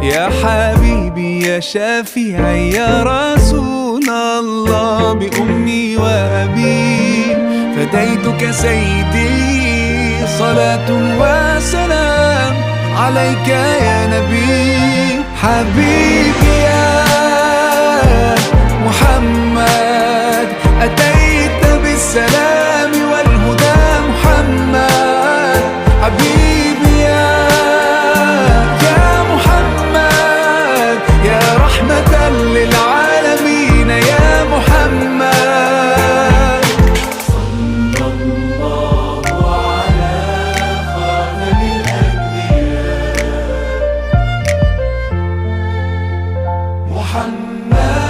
يا حبيبي يا شفيعي يا رسول الله، بأمي وأبي فديتك سيدي، صلاة وسلام عليك يا نبي. حبيبي يا محمد أتيت بالسلام والهدى، محمد حبيبي يا محمد يا رحمة للعالمين يا محمد. صلى الله على خاتم الأنبياء محمد،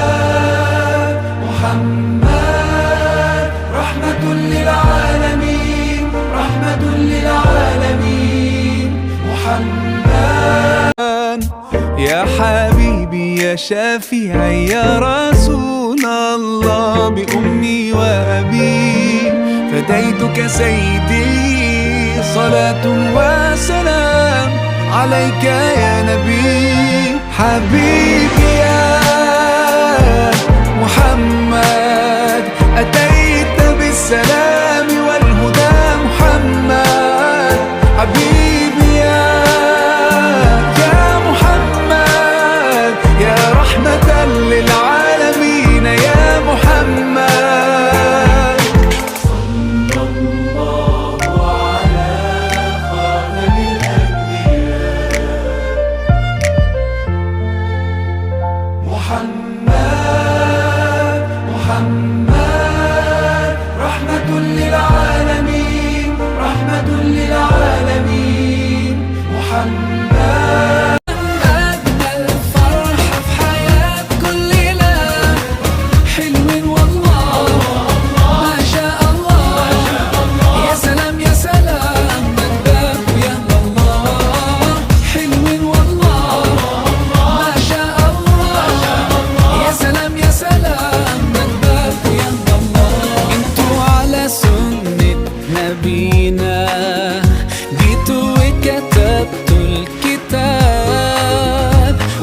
محمد رحمة للعالمين، رحمة للعالمين محمد. يا حبيبي يا شفيعي يا رسول الله، بأمي وأبي فديتك سيدي، صلاة وسلام عليك يا نبي. حبيبي يا محمد أتيت بالسلام والهدى، محمد حبيبي يا محمد يا رحمة للعالمين يا محمد. صلى الله على خاتم الأنبياء محمد، محمد رحمة للعالمين، رحمة للعالمين محمد. أجمل فرحة في حياة كل ليلة، حلوين والله ما شاء الله، يا سلام يا سلام مجدك ويا الله، حلوين والله ما شاء الله، يا سلام يا سلام مجدك ويا الله. انتوا على سنة نبينا جيتوا وكتبتوا الكتاب،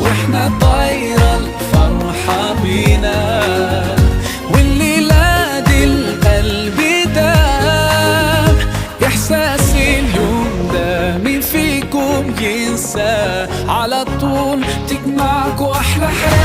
واحنا طايرة الفرحة بينا، والليلة دي القلب داب، إحساس اليوم ده مين فيكم ينسى، على طول تجمعكوا أحلى حاجة.